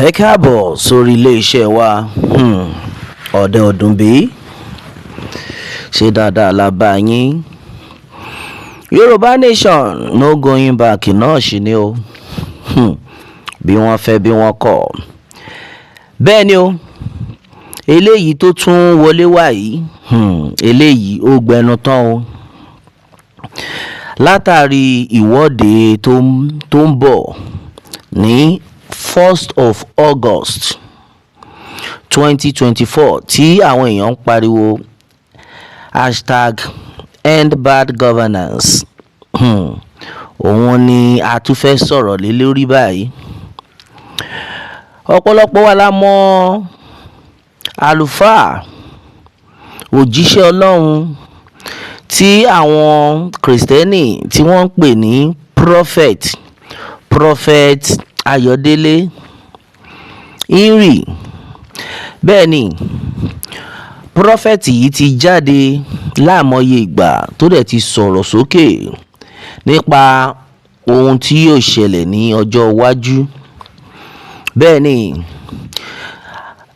Ẹ káàbọ̀ sórí ilé-iṣẹ́ wa. Ọ̀dẹ ọdún bí ṣe dáadáa la bá yín. Yorùbá nation no going back náà ṣì ni o. Bí wọ́n fẹ́ bí wọ́n kọ̀. Bẹ́ẹ̀ ni o, eléyìí tó tún wọlé wá yìí, eléyìí ó gbẹnu tán o. Látàrí ìwọ́de tó ń bọ̀ ní 1st of August 2024 tí àwọn èèyàn ń pariwo #EndBadGovernance. Òun ni a tún fẹ́ sọ̀rọ̀ lé lórí báyìí. Ọ̀pọ̀lọpọ̀ wa la mọ̀ àlùfáà òjíṣẹ́ Ọlọ́run tí àwọn Kristẹni tí wọ́n ń pè ní Prophet Ayọ̀délé Henry. Bẹ́ẹ̀ ni prophet yìí ti jáde láàmọye ìgbà tó dẹ̀ ti sọ̀rọ̀ sókè nípa ohun tí yóò ṣẹlẹ̀ ní ọjọ́ iwájú. Bẹ́ẹ̀ ni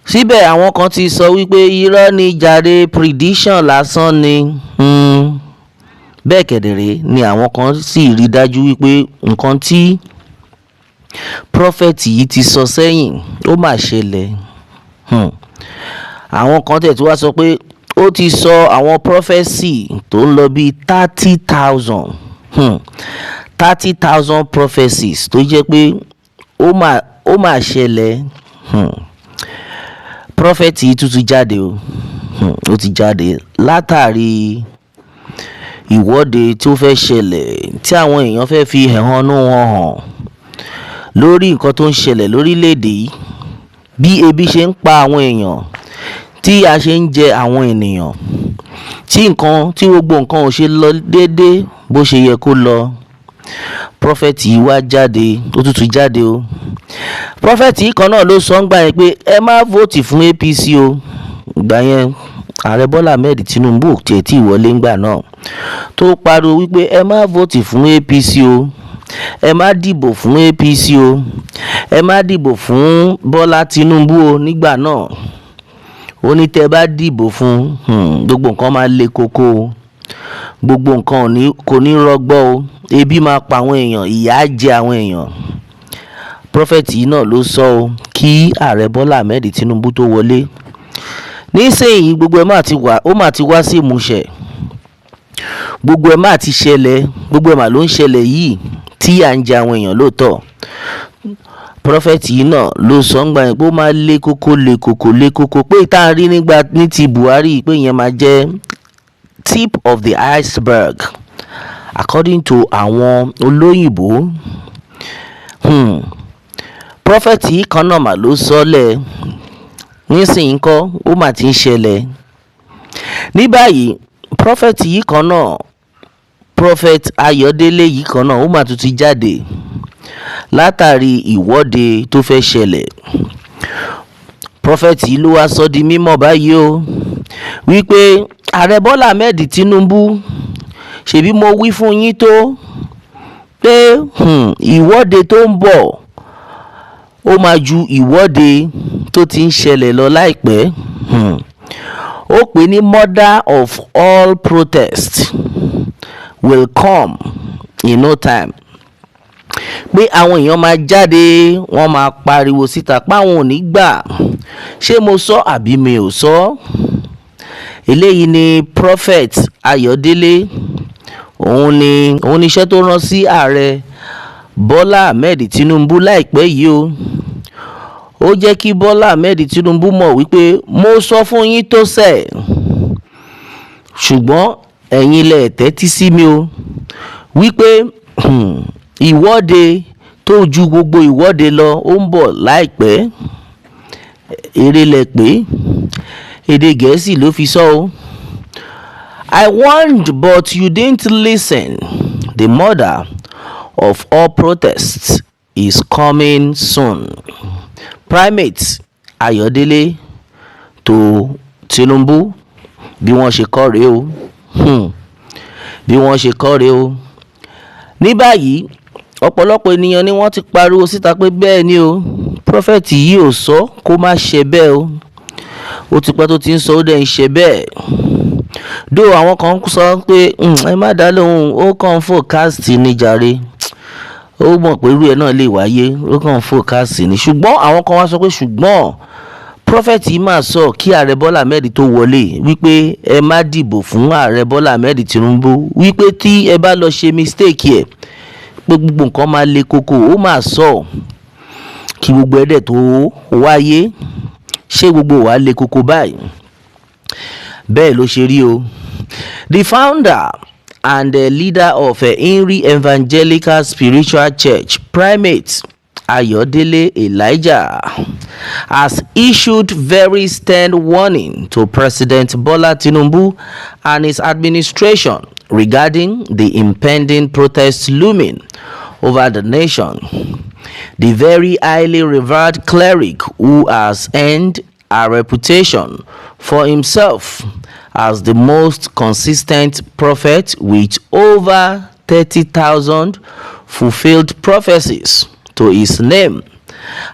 síbẹ̀ àwọn kan ti sọ wípé irọ́ ni jàre, prediction lásán ni. Bẹ́ẹ̀ kẹ̀dẹ̀rẹ́ ni àwọn kan sì rí dájú wípé nǹkan tí prophet yìí ti sọ sẹ́yìn ó mà ṣẹlẹ̀. Àwọn kan tẹ̀ tí wá sọ pé ó ti sọ àwọn prophecy tó ń lọ bíi 30,000 prophecies tó jẹ́ pé ó mà ṣẹlẹ̀. Prophet yìí tún ti jáde o. Ó ti jáde látàrí ìwọ́de tó fẹ́ ṣẹlẹ̀ tí àwọn èèyàn fẹ́ fi ẹ̀hónú wọn hàn lórí nǹkan tó ń ṣẹlẹ̀ lórílẹ̀‐èdè yìí, bí ebi ṣe ń pa àwọn èèyàn, tí a ṣe ń jẹ àwọn ènìyàn, tí gbogbo nǹkan ò ṣe lọ déédéé bó ṣe yẹ kó lọ. Prophet yìí wá jáde, ó tún ti jáde o. Prophet yìí kan náà ló sọ ń gbà yẹn pé ẹ má vóòtì fún APC o. Ìgbà yẹn ààrẹ Bọ́lá Ahmed Tinubu ò tiẹ̀ tí wọlé ńgbà náà, tó pariwo wípé ẹ má vóòtì fún APC o, ẹ má dìbò fún APC o, ẹ má dìbò fún Bọ́lá Tinubu o. Nígbà náà ó ní tẹ́ bá dìbò fún gbogbo nǹkan máa le koko o, gbogbo nǹkan kò ní rọgbọ o, ebi máa pa àwọn èèyàn, ìyà á jẹ àwọn èèyàn. Prophet yìí náà ló sọ o kí ààrẹ Bọ́lá Ahmed Tinubu tó wọlé. Nísìnyí gbogbo ẹ̀ máa ti wá sí ìmúṣẹ, gbogbo ẹ̀ máa ti ṣẹlẹ̀, gbogbo ẹ̀ máa ló ń ṣẹlẹ̀ yìí tí à ń jẹ àwọn èèyàn lóòótọ́. Prophet yìí náà ló sọ ń gbà yẹn pé ó máa le koko pé ìta rí ní ti Buhari pé ìyẹn máa jẹ́ tip of the iceberg according to àwọn olóyìnbó. Prophet yìí kan náà mà ló sọ́lẹ̀ nísìnyí kọ́ ó mà ti ń ṣẹlẹ̀. Ní báyìí prophet yìí kan náà, Prophet Ayọ̀délé yìí kan náà ó mà tún ti jáde látàrí ìwọ́de tó fẹ́ ṣẹlẹ̀. Prophet yìí ló wá sọ di mímọ̀ báyìí o wípé ààrẹ Bọ́lá Ahmed Tinubu, ṣebí mo wí fún yín tó pé ìwọ́de tó ń bọ̀ ó máa ju ìwọ́de tó ti ń ṣẹlẹ̀ lọ láìpẹ́. Ó pè ní mother of all protests will come in no time. Pé àwọn èèyàn máa jáde, wọ́n máa pariwo síta páwọn ò ní gbà. Ṣé mo sọ àbí mi ò sọ? Eléyìí ni Prophet Ayọ̀délé. Òun ni iṣẹ́ tó rán sí ààrẹ Bọ́lá Ahmed Tinubu láìpẹ́ yìí o. Ó jẹ́ kí Bọ́lá Ahmed Tinubu mọ̀ wípé mo sọ fún yín tó sẹ̀, ṣùgbọ́n ẹ̀yin lẹ tẹ́tí sí mi o, wípé ìwọ́de tó ju gbogbo ìwọ́de lọ ó ń bọ̀ láìpẹ́. Eré lẹ pé èdè Gẹ̀ẹ́sì ló fi sọ o. I warned but you didn't listen. The mother of all protests is coming soon. Primate Ayọ̀délé to Tinubu. Bí wọ́n ṣe kọ́ rèé o. Bí wọ́n ṣe kọ́ rèé o. Ní báyìí ọ̀pọ̀lọpọ̀ ènìyàn ni wọ́n ti pariwo síta pé bẹ́ẹ̀ ni o, prophet yìí ò sọ kó má ṣe bẹ́ẹ̀ o, ó ti pẹ́ tó ti ń sọ ó dẹ̀ ń ṣe bẹ́ẹ̀. Dó àwọn kan sọ pé ẹ má dá lóhùn, ó kàn ń forecast ní jàre, ó mọ̀ pé irú ẹ̀ náà lè wáyé, ó kàn ń forecast ní. Ṣùgbọ́n àwọn kan wá sọ pé ṣùgbọ́n prophet yìí máa sọ kí ààrẹ Bọ́lá Ahmed tó wọlé wípé ẹ má dìbò fún ààrẹ Bọ́lá Ahmed Tinubu, wípé tí ẹ bá lọ ṣe mistake ẹ̀ pé gbogbo nǹkan máa le koko. Ó máa sọ kí gbogbo ẹ̀dẹ̀ tó wáyé, ṣé gbogbo wa le koko báyìí? Bẹ́ẹ̀ ló ṣe rí o. The founder and the leader of Inri Evangelical Spiritual Church Primate Ayodele Elijah has issued very stern warning to President Bola Tinubu and his administration regarding the impending protests looming over the nation. The very highly revered cleric, who has earned a reputation for himself as the most consistent prophet with over 30,000 fulfilled prophecies to his name,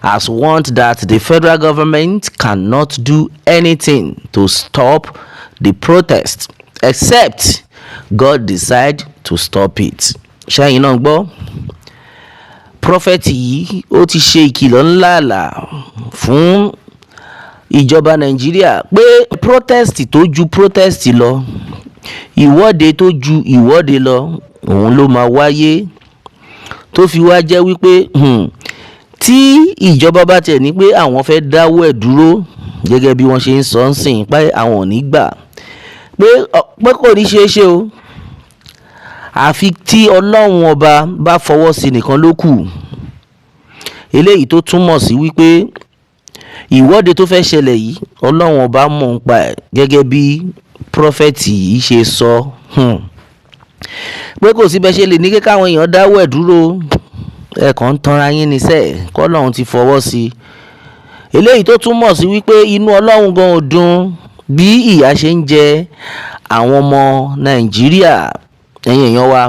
has warned that the federal government cannot do anything to stop the protest except God decide to stop it. Ṣẹ́yìn náà gbọ́, prophet yìí ó ti ṣe ìkìlọ̀ ńláàlà fún ìjọba Nàìjíríà pé protest tó ju protest lọ, ìwọ́de tó ju ìwọ́de lọ, òun ló máa wáyé, tó fi wá jẹ́ wípé tí ìjọba bá tẹ̀ ní pé àwọn fẹ́ dáwọ́ ẹ̀ dúró gẹ́gẹ́ bí wọ́n ṣe ń sọ ń sìn pé àwọn ò ní gbà, pé kò ní ṣeé ṣe o, àfi tí Ọlọ́run ọba bá fọwọ́ sí nìkan ló kù. Eléyìí tó túmọ̀ sí wípé ìwọ́de tó fẹ́ ṣẹlẹ̀ yìí Ọlọ́run ọba mọ̀ ń pa ẹ̀ gẹ́gẹ́ bí prọfẹ̀tì yìí ṣe sọ pé kò sí bẹ́ẹ̀ ṣe lè ní kí káwọn èèyàn dáwọ́ ẹ̀ dúró, ẹ kàn ń tanra yín níṣẹ́, k'Ọlọ́run ti fọwọ́ sí. Eléyìí tó túmọ̀ sí wípé inú Ọlọ́run gan ò dùn bí ìyà ṣe ń jẹ àwọn ọmọ Nàìjíríà. Ẹ̀yin èèyàn wa,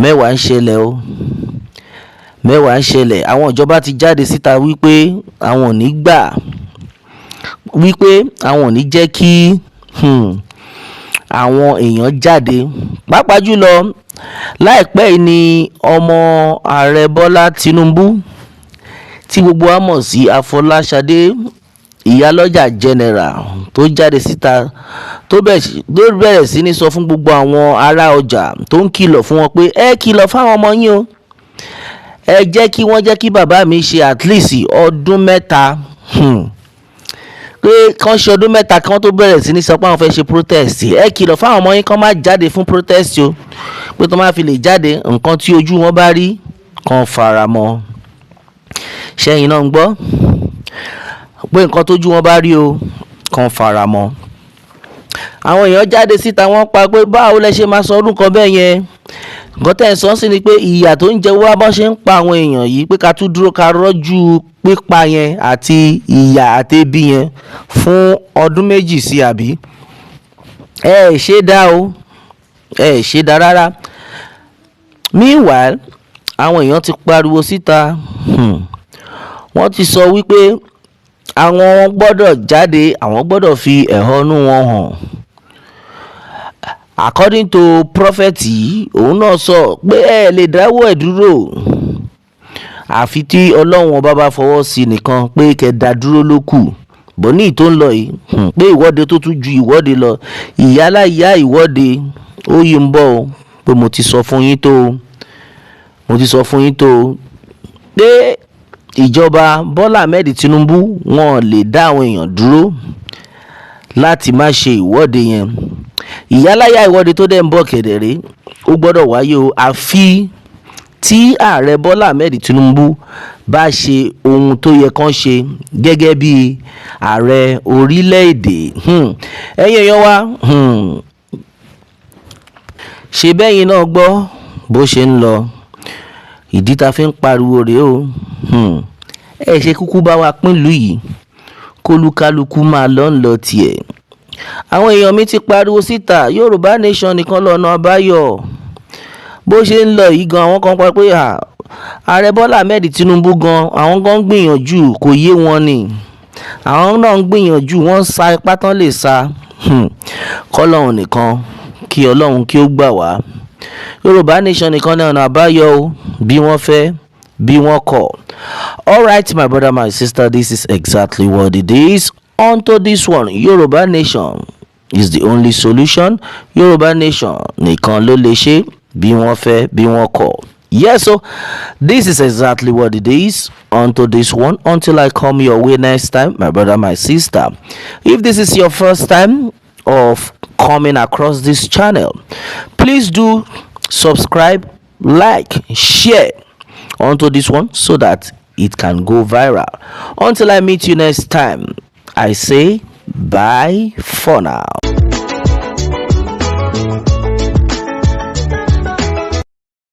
mẹ́wàá ń ṣẹlẹ̀ o, mẹ́wàá ń ṣẹlẹ̀. Àwọn ìjọba ti jáde síta wípé àwọn ò ní gbà, wípé àwọn ò ní jẹ́ kí àwọn èèyàn jáde. Pàápàá jùlọ láìpẹ́ yìí ni ọmọ ààrẹ Bọ́lá Tinubu tí gbogbo wa mọ̀ sí Afọláṣadé Ìyálọ́jà General tó jáde síta tó bẹ̀rẹ̀ sí ní sọ fún gbogbo àwọn ará ọjà, tó ń kìlọ̀ fún wọn pé ẹ kìlọ̀ fáwọn ọmọ yín o, ẹ jẹ́ kí wọ́n jẹ́ kí bàbá mi ṣe at least ọdún mẹ́ta, pé kán ṣe ọdún mẹ́ta kán tó bẹ̀rẹ̀ sí ní sọ pé àwọn fẹ́ ṣe protest. Ẹ kìlọ̀ fáwọn ọmọ yín kán má jáde fún protest o, pé tó má fi lè jáde, nǹkan tí ojú wọn bá rí kán fara mọ́. Ṣẹ́yìn náà ń gbọ́ pé nǹkan tójú wọn bá rí o kán fara mọ́. Àwọn èèyàn jáde síta wọ́n pa pé báwo lẹ ṣe máa sọ ọdún kan bẹ́ẹ̀ yẹn, nǹkan tẹ́ ẹ̀ sọ sí ni pé ìyà tó ń jẹ wá bọ́n ṣe ń pa àwọn èèyàn yìí, pé ká tún dúró ká rọ́jú pípa yẹn àti ìyà àti ebi yẹn fún ọdún méjì sí àbí? Ẹ ṣe dá o, ẹ ṣe dá rárá. Meanwhile, àwọn èèyàn ti pariwo síta, wọ́n ti sọ wípé àwọn gbọ́dọ̀ jáde, àwọn gbọ́dọ̀ fi ẹ̀hónú wọn hàn. According to prophet yìí, òun náà sọ pé ẹ lè dáwọ́ ẹ̀ dúró àfi tí Ọlọ́run ọba bá fọwọ́ sí nìkan, pé kẹ́dà dúró ló kù. Bọ́ní tó ń lọ yìí, pé ìwọ́de tó tún ju ìwọ́de lọ, ìyálàyà ìwọ́de ó yí ń bọ̀ o, pé mo ti sọ fún yín tó, mo ti sọ fún yín tó, pé ìjọba Bọ́lá Ahmed Tinubu wọn lè dá àwọn èèyàn dúró láti má ṣe ìwọ́de yẹn. Ìyálàyà ìwọ́de tó dẹ̀ ń bọ̀ kẹ̀dẹ̀rẹ́, ó gbọ́dọ̀ wáyé o, àfi tí ààrẹ Bọ́lá Ahmed Tinubu bá ṣe ohun tó yẹ kán ṣe gẹ́gẹ́ bí ààrẹ orílẹ̀-èdè. Ẹ̀yin èèyàn wa, ṣe bẹ́yìn náà gbọ́ bó ṣe ń lọ, ìdí ta fi ń pariwo rèé o. Ẹ ṣe kúkú bá wa pínlùú yìí, kólúkálukú máa lọ ń lọ tiẹ̀. Àwọn èèyàn mi ti pariwo síta, Yorùbá nation nìkan lọ́nà àbáyọ. Bó ṣe ń lọ yìí gan, àwọn kan pa pé ààrẹ Bọ́lá Ahmed Tinubu gan àwọn gan gbìyànjú kò yé wọn ni àwọn náà ń gbìyànjú wọ́n sa ipá tán lè sa kọ́lọ́hún nìkan kí Ọlọ́run kí ó gbà wá. Yorùbá nation nìkan ní ọ̀nà àbáyọ o bí wọ́n fẹ́ bí wọ́n kọ̀. Alright my brother my sister, this is exactly what it is. Onto this one, Yorùbá nation is the only solution. Yorùbá nation nìkan ló lè ṣe bí wọ́n fẹ́ bí wọ́n kọ̀. Yes, so this is exactly what it is. Onto this one, until I come your way next time, my brother, my sister. If this is your first time of coming across this channel, please do subscribe, like, share onto this one so that it can go viral. Until I meet you next time, I say bye for now.